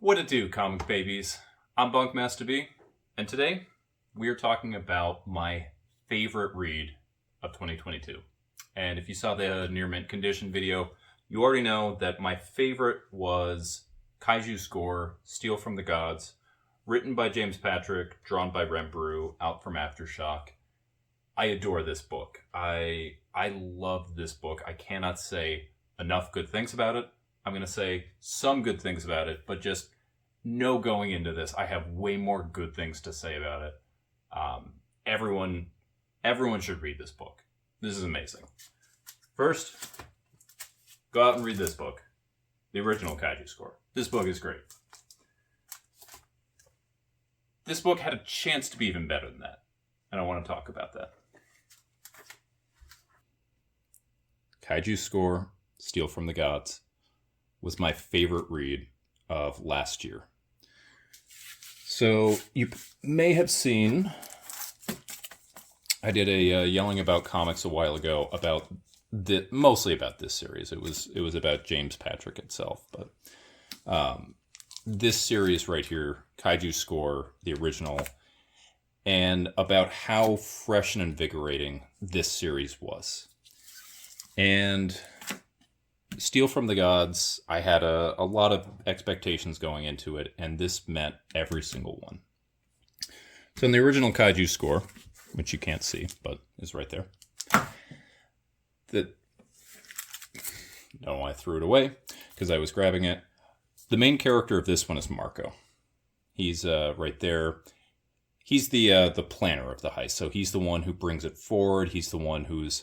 What it do, comic babies? I'm Bunkmaster B, and today we are talking about my favorite read of 2022. And if you saw the near mint condition video, you already know that my favorite was Kaiju Score, Steal from the Gods, written by James Patrick, drawn by Rembrew, out from Aftershock. I adore this book. I love this book. I cannot say enough good things about it. I'm going to say some good things about it, but just know going into this, I have way more good things to say about it. Everyone should read this book. This is amazing. First, go out and read this book, the original Kaiju Score. This book is great. This book had a chance to be even better than that, and I want to talk about that. Kaiju Score, Steal from the Gods, was my favorite read of last year. So you may have seen, I did a Yelling About Comics a while ago about mostly about this series. It was about James Patrick itself, but this series right here, Kaiju Score, the original, and about how fresh and invigorating this series was. And Steal from the Gods, I had a lot of expectations going into it, and this met every single one. So in the original Kaiju Score, which you can't see, but is right there, don't know why I threw it away, because I was grabbing it. The main character of this one is Marco. He's right there. He's the planner of the heist, so he's the one who brings it forward. He's the one who's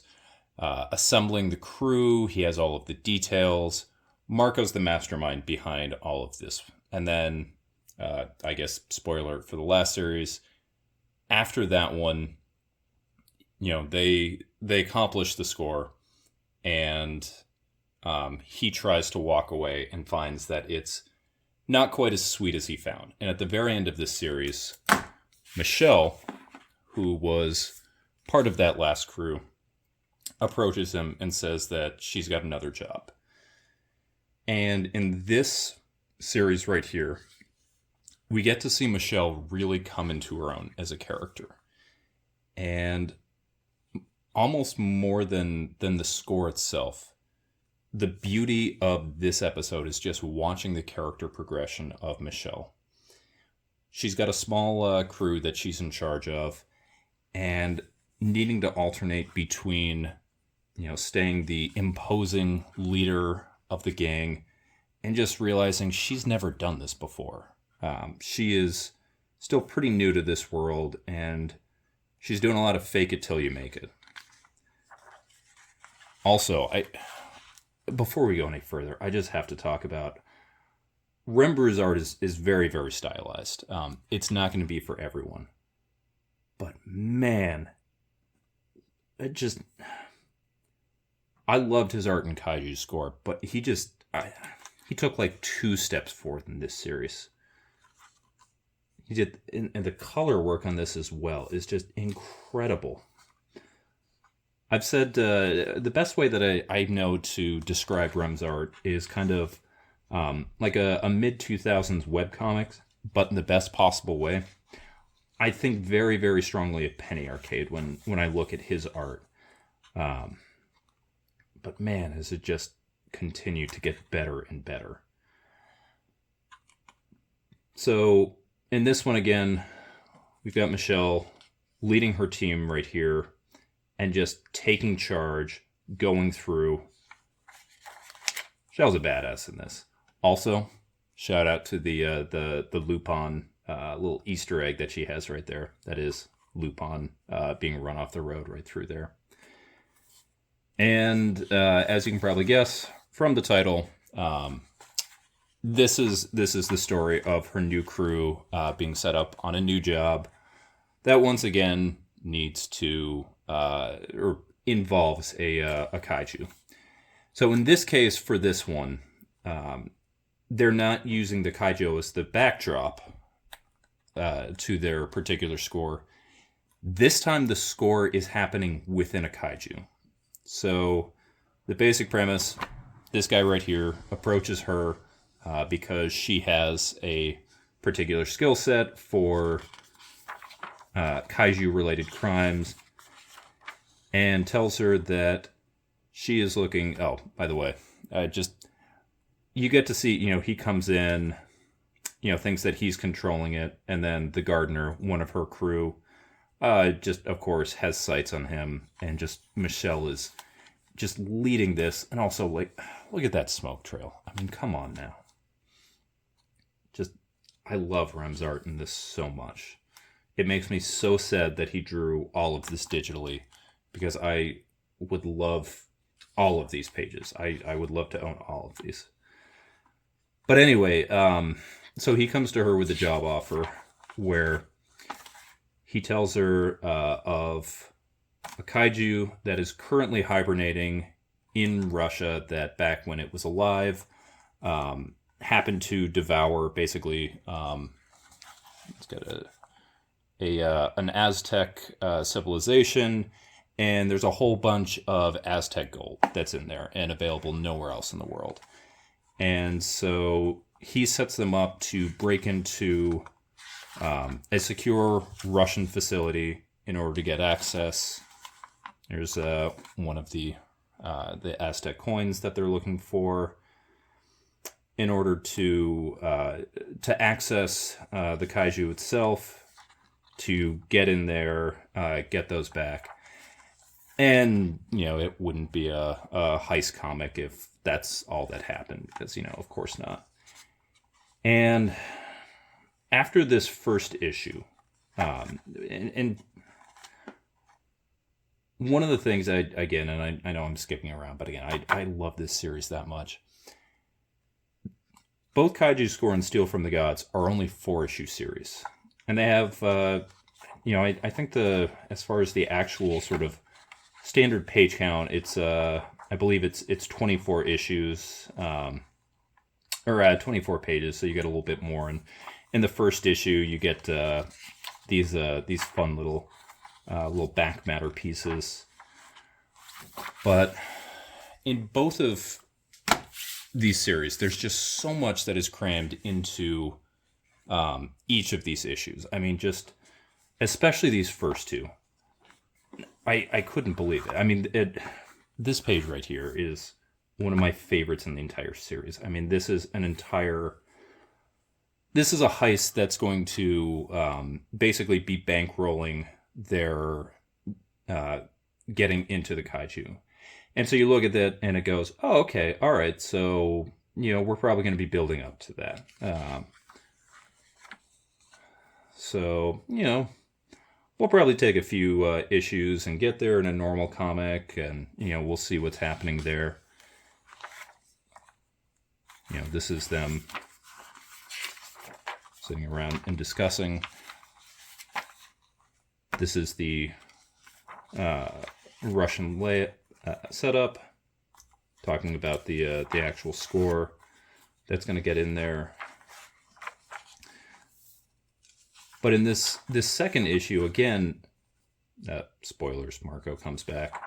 assembling the crew. He has all of the details. Marco's the mastermind behind all of this. And then, I guess, spoiler for the last series, after that one, they accomplish the score, and he tries to walk away and finds that it's not quite as sweet as he found. And at the very end of this series, Michelle, who was part of that last crew, approaches him and says that she's got another job. And in this series right here, we get to see Michelle really come into her own as a character. And almost more than the score itself, the beauty of this episode is just watching the character progression of Michelle. She's got a small crew that she's in charge of, and needing to alternate between staying the imposing leader of the gang and just realizing she's never done this before. She is still pretty new to this world, and she's doing a lot of fake it till you make it. Also, before we go any further, I just have to talk about Rembrew's art is very, very stylized. It's not going to be for everyone. But man, I loved his art in Kaiju Score, but he took like 2 steps forward in this series. He did, and the color work on this as well is just incredible. I've said the best way that I know to describe Rem's art is kind of like a mid-2000s webcomic, but in the best possible way. I think very, very strongly of Penny Arcade when I look at his art. But man, has it just continued to get better and better. So in this one again, we've got Michelle leading her team right here and just taking charge, going through. Michelle's a badass in this. Also, shout out to the Lupin little Easter egg that she has right there. That is Lupin being run off the road right through there. And as you can probably guess from the title, this is the story of her new crew being set up on a new job that once again needs to or involves a kaiju. So in this case, for this one, they're not using the kaiju as the backdrop to their particular score. This time the score is happening within a kaiju. So the basic premise, this guy right here approaches her, because she has a particular skill set for kaiju-related crimes, and tells her that she is looking... Oh, by the way, you get to see, he comes in, thinks that he's controlling it, and then the gardener, one of her crew, just, of course, has sights on him, and just Michelle is just leading this, and also, like, look at that smoke trail. I mean, come on now. Just, I love Rem's art in this so much. It makes me so sad that he drew all of this digitally, because I would love all of these pages. I would love to own all of these. But anyway, so he comes to her with a job offer where he tells her of a kaiju that is currently hibernating in Russia that back when it was alive happened to devour basically it's got an Aztec civilization, and there's a whole bunch of Aztec gold that's in there and available nowhere else in the world. And so he sets them up to break into a secure Russian facility in order to get access. There's one of the Aztec coins that they're looking for in order to access the kaiju itself, to get in there, get those back. And, it wouldn't be a heist comic if that's all that happened, because, of course not. And after this first issue, and one of the things I know I'm skipping around, but again, I love this series that much. Both Kaiju Score and Steal from the Gods are only 4-issue series. And they have, I think as far as the actual sort of standard page count, it's I believe it's 24 issues, or 24 pages, so you get a little bit more. And in the first issue, you get these fun little back matter pieces. But in both of these series, there's just so much that is crammed into each of these issues. I mean, just especially these first two. I couldn't believe it. I mean, this page right here is one of my favorites in the entire series. I mean, this is a heist that's going to basically be bankrolling their getting into the kaiju. And so you look at that and it goes, oh, okay, all right, so, we're probably going to be building up to that. So, we'll probably take a few issues and get there in a normal comic, and, we'll see what's happening there. This is them sitting around and discussing. This is the Russian setup, talking about the actual score that's going to get in there. But in this second issue, again, spoilers, Marco comes back.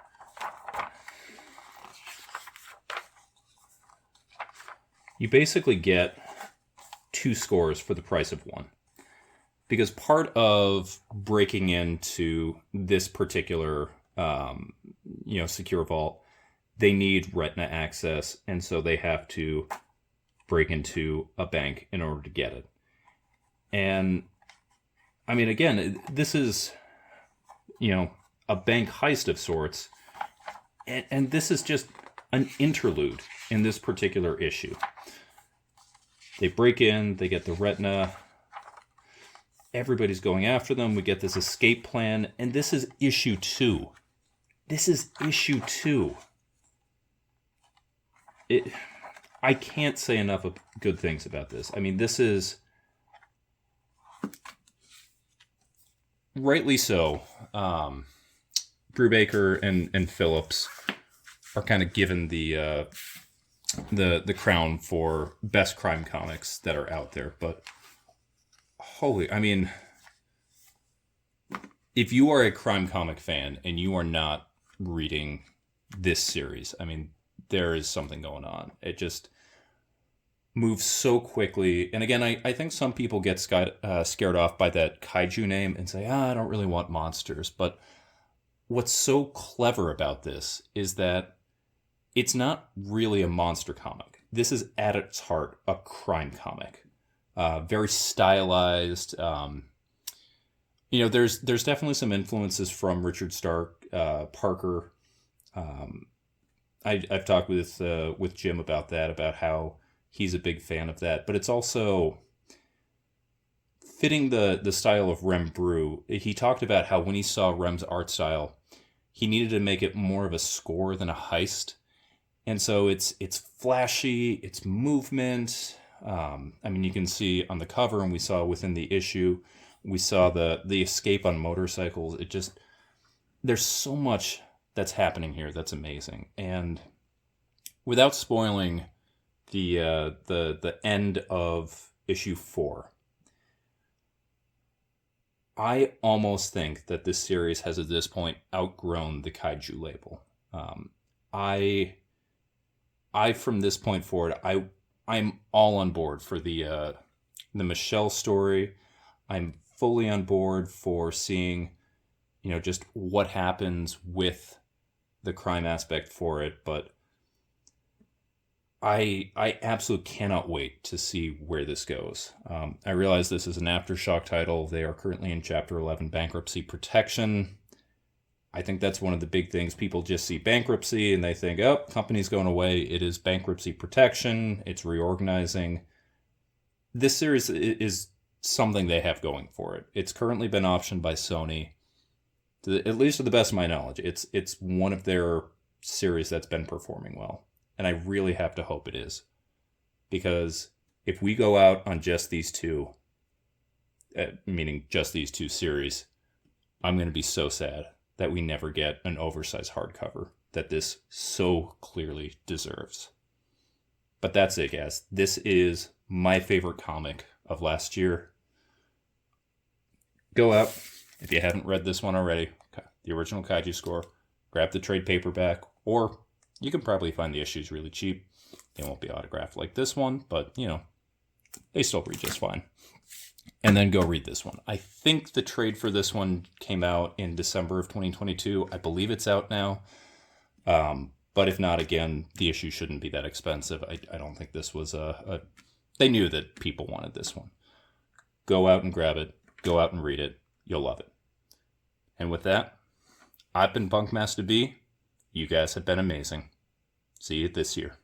You basically get 2 scores for the price of 1. Because part of breaking into this particular, secure vault, they need retina access, and so they have to break into a bank in order to get it. And, I mean, again, this is, a bank heist of sorts, and this is just an interlude in this particular issue. They break in, they get the retina, everybody's going after them, we get this escape plan, and this is issue 2. This is issue 2. I can't say enough of good things about this. I mean, this is, rightly so, Brubaker and Phillips are kind of given the crown for best crime comics that are out there. But I mean, if you are a crime comic fan and you are not reading this series, I mean, there is something going on. It just, moves so quickly. And again, I think some people get scared off by that kaiju name and say, I don't really want monsters. But what's so clever about this is that it's not really a monster comic. This is at its heart a crime comic. Very stylized. There's definitely some influences from Richard Stark, Parker. I've talked with Jim about that, about how he's a big fan of that. But it's also fitting the style of Rem Brew. He talked about how when he saw Rem's art style, he needed to make it more of a score than a heist. And so it's flashy, it's movement. You can see on the cover, and we saw within the issue, we saw the escape on motorcycles. There's so much that's happening here that's amazing. And without spoiling the end of issue 4, I almost think that this series has at this point outgrown the kaiju label. I from this point forward, I'm all on board for the Michelle story. I'm fully on board for seeing, just what happens with the crime aspect for it. But I absolutely cannot wait to see where this goes. I realize this is an Aftershock title. They are currently in Chapter 11 bankruptcy protection. I think that's one of the big things. People just see bankruptcy and they think, oh, company's going away. It is bankruptcy protection. It's reorganizing. This series is something they have going for it. It's currently been optioned by Sony. At least to the best of my knowledge, it's one of their series that's been performing well. And I really have to hope it is. Because if we go out on just these two, meaning just these two series, I'm going to be so sad that we never get an oversized hardcover that this so clearly deserves. But that's it, guys. This is my favorite comic of last year. Go out, if you haven't read this one already, the original Kaiju score, grab the trade paperback, or you can probably find the issues really cheap. They won't be autographed like this one, but, they still read just fine. And then go read this one. I think the trade for this one came out in December of 2022. I believe it's out now. But if not, again, the issue shouldn't be that expensive. I don't think this was they knew that people wanted this one. Go out and grab it. Go out and read it. You'll love it. And with that, I've been Bunkmaster B. You guys have been amazing. See you this year.